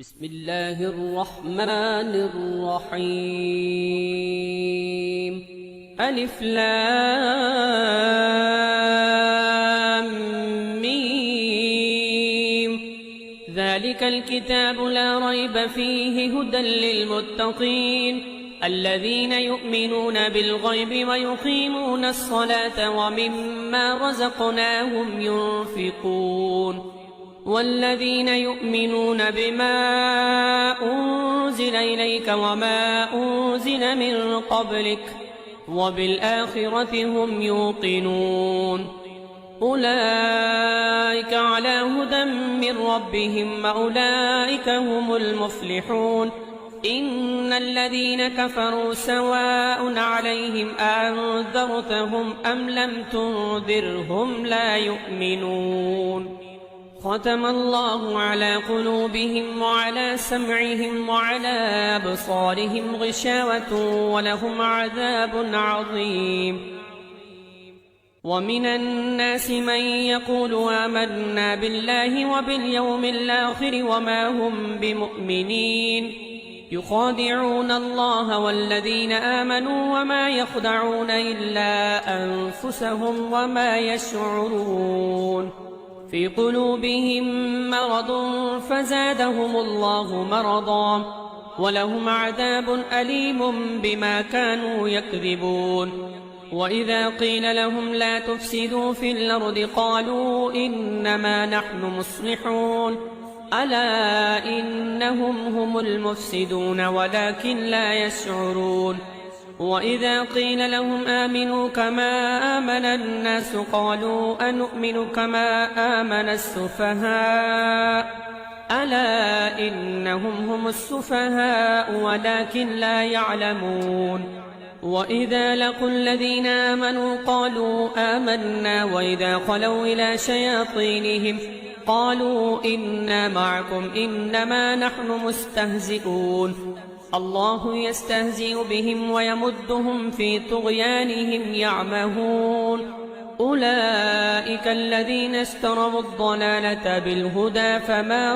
بسم الله الرحمن الرحيم. ألف لام ميم. ذلك الكتاب لا ريب فيه هدى للمتقين الذين يؤمنون بالغيب ويقيمون الصلاة ومما رزقناهم ينفقون والذين يؤمنون بما أنزل إليك وما أنزل من قبلك وبالآخرة هم يوقنون أولئك على هدى من ربهم وأولئك هم المفلحون. إن الذين كفروا سواء عليهم أنذرتهم أم لم تنذرهم لا يؤمنون. ختم الله على قلوبهم وعلى سمعهم وعلى أبصارهم غشاوة ولهم عذاب عظيم. ومن الناس من يقول آمنا بالله وباليوم الآخر وما هم بمؤمنين يخادعون الله والذين آمنوا وما يخدعون إلا أنفسهم وما يشعرون. في قلوبهم مرض فزادهم الله مرضا ولهم عذاب أليم بما كانوا يكذبون. وإذا قيل لهم لا تفسدوا في الأرض قالوا إنما نحن مصلحون ألا إنهم هم المفسدون ولكن لا يشعرون. وإذا قيل لهم آمنوا كما آمن الناس قالوا أنؤمن كما آمن السفهاء ألا إنهم هم السفهاء ولكن لا يعلمون. وإذا لقوا الذين آمنوا قالوا آمنا وإذا خلوا إلى شياطينهم قالوا إنا معكم إنما نحن مستهزئون. الله يستهزئ بهم ويمدهم في طغيانهم يعمهون. أولئك الذين اشتروا الضلالة بالهدى فما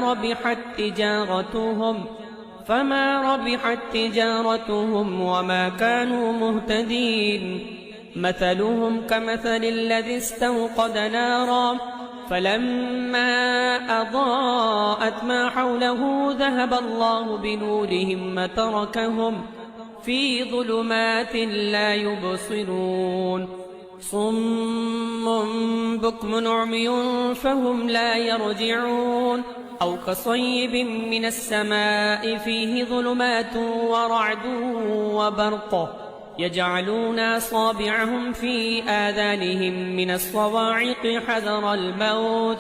ربحت تجارتهم وما كانوا مهتدين. مثلهم كمثل الذي استوقد نارا فلما أضاءت ما حوله ذهب الله بنورهم وتركهم في ظلمات لا يبصرون. صم بكم عمي فهم لا يرجعون. أو كصيب من السماء فيه ظلمات ورعد وبرق يجعلون أصابعهم في آذانهم من الصواعق حذر الموت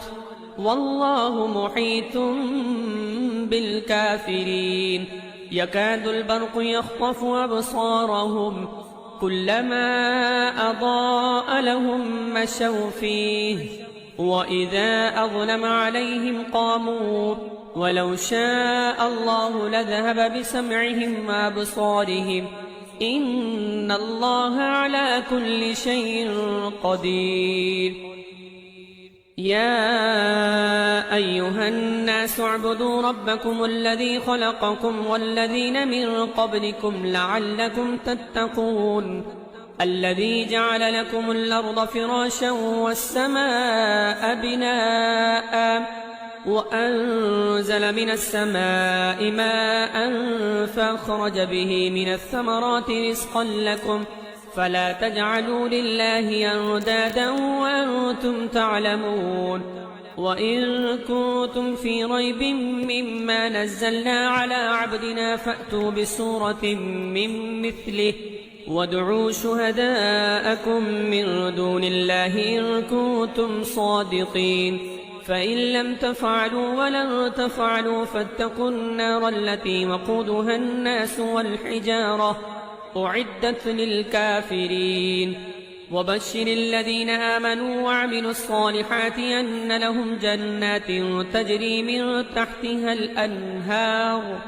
والله محيط بالكافرين. يكاد البرق يخطف أبصارهم كلما أضاء لهم مشوا فيه وإذا أظلم عليهم قاموا ولو شاء الله لذهب بسمعهم وأبصارهم إن الله على كل شيء قدير. يا أيها الناس اعبدوا ربكم الذي خلقكم والذين من قبلكم لعلكم تتقون. الذي جعل لكم الأرض فراشا والسماء بناء وأنزل من السماء ماء فأخرج به من الثمرات رزقا لكم فلا تجعلوا لله أندادا وأنتم تعلمون. وإن كنتم في ريب مما نزلنا على عبدنا فأتوا بسورة من مثله وادعوا شهداءكم من دون الله إن كنتم صادقين. فإن لم تفعلوا ولن تفعلوا فاتقوا النار التي وقودها الناس والحجارة أعدت للكافرين. وبشر الذين آمنوا وعملوا الصالحات أن لهم جنات تجري من تحتها الأنهار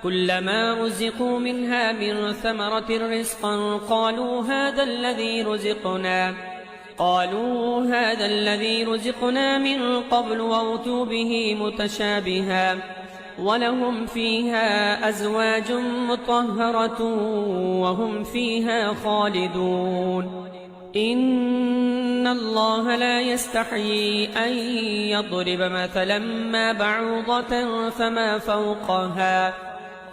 كلما رزقوا منها من ثمرة رزقا قالوا هذا الذي رزقنا من قبل وأتوا به متشابها ولهم فيها أزواج مطهرة وهم فيها خالدون إن الله لا يستحيي أن يضرب مثلا ما بعوضة فما فوقها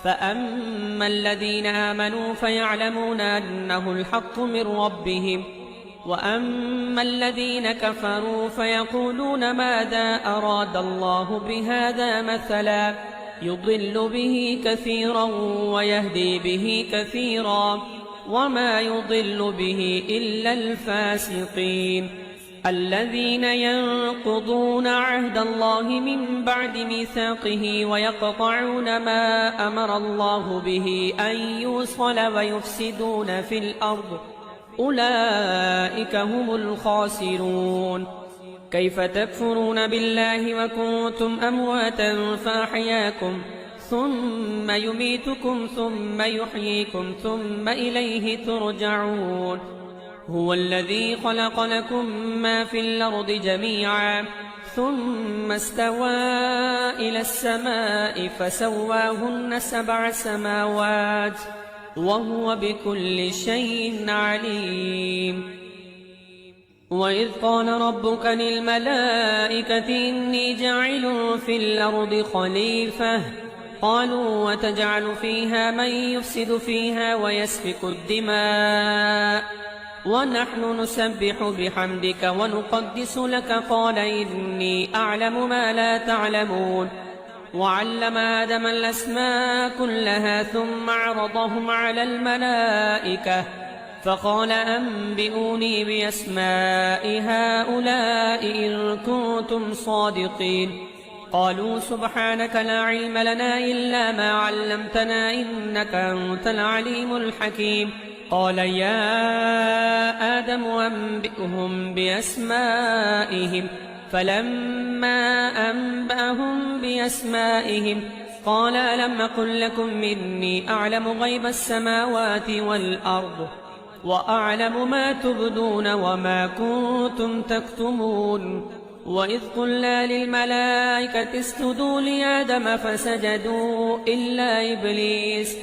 فأما الذين آمنوا فيعلمون أنه الحق من ربهم وأما الذين كفروا فيقولون ماذا أراد الله بهذا مثلا يضل به كثيرا ويهدي به كثيرا وما يضل به إلا الفاسقين الذين ينقضون عهد الله من بعد ميثاقه ويقطعون ما أمر الله به أن يوصل ويفسدون في الأرض أولئك هم الخاسرون كيف تكفرون بالله وكنتم أمواتا فأحياكم ثم يميتكم ثم يحييكم ثم إليه ترجعون هو الذي خلق لكم ما في الأرض جميعا ثم استوى إلى السماء فسواهن 7 سماوات وهو بكل شيء عليم وإذ قال ربك للملائكة إني جاعل في الأرض خليفة قالوا وتجعل فيها من يفسد فيها ويسفك الدماء ونحن نسبح بحمدك ونقدس لك قال إني أعلم ما لا تعلمون وعلم آدم الأسماء كلها ثم عرضهم على الملائكة فقال أنبئوني بأسماء هؤلاء إن كنتم صادقين قالوا سبحانك لا علم لنا إلا ما علمتنا إنك أنت العليم الحكيم قال يا آدم أنبئهم بأسمائهم فلما أنبأهم بأسمائهم قال ألم أقل لكم إني أعلم غيب السماوات والأرض وأعلم ما تبدون وما كنتم تكتمون وإذ قلنا للملائكة اسجدوا لآدم فسجدوا إلا إبليس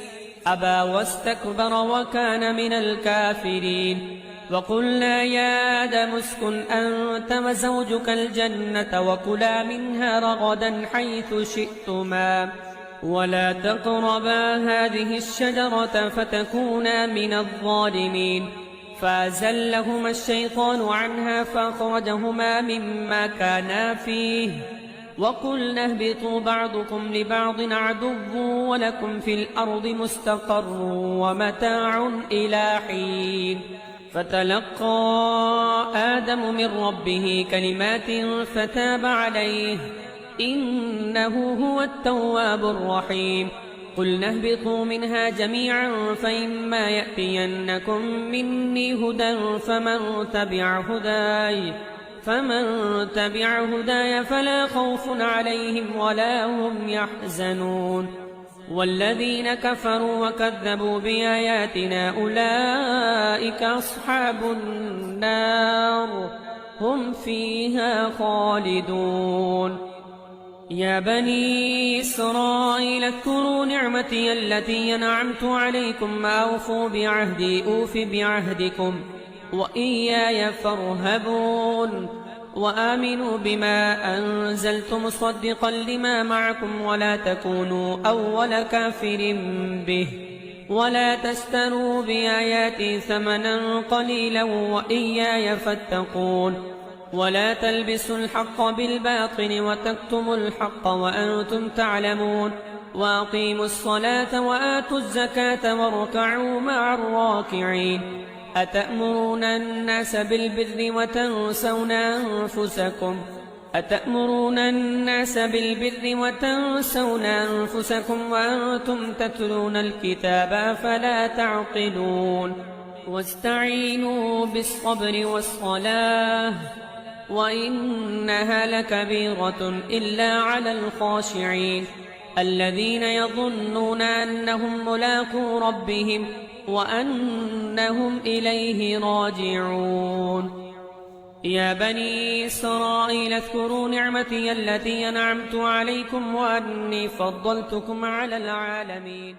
أبى واستكبر وكان من الكافرين وقلنا يا آدم اسكن أنت وزوجك الجنة وكلا منها رغدا حيث شئتما ولا تقربا هذه الشجرة فتكونا من الظالمين فأزلهما الشيطان عنها فأخرجهما مما كانا فيه وقلنا اهبطوا بعضكم لبعض عدو ولكم في الأرض مستقر ومتاع إلى حين فتلقى آدم من ربه كلمات فتاب عليه إنه هو التواب الرحيم قلنا اهبطوا منها جميعا فإما يأتينكم مني هدى فمن تبع هداي فلا خوف عليهم ولا هم يحزنون والذين كفروا وكذبوا بآياتنا أولئك أصحاب النار هم فيها خالدون يا بني إسرائيل اذكروا نعمتي التي أنعمت عليكم أوفوا بعهدي أوف بعهدكم وإياي فارهبون وآمنوا بما أنزلت مصدقا لما معكم ولا تكونوا أول كافر به ولا تشتروا بآياتي ثمنا قليلا وإياي فاتقون ولا تلبسوا الحق بالباطل وتكتموا الحق وأنتم تعلمون وأقيموا الصلاة وآتوا الزكاة واركعوا مع الراكعين أتأمرون الناس بالبر وتنسون أنفسكم وأنتم تتلون الكتاب فلا تعقلون واستعينوا بالصبر والصلاة وإنها لكبيرة إلا على الخاشعين الذين يظنون أنهم ملاقو ربهم وأنهم إليه راجعون يا بني إسرائيل اذكروا نعمتي التي أنعمت عليكم وأني فضلتكم على العالمين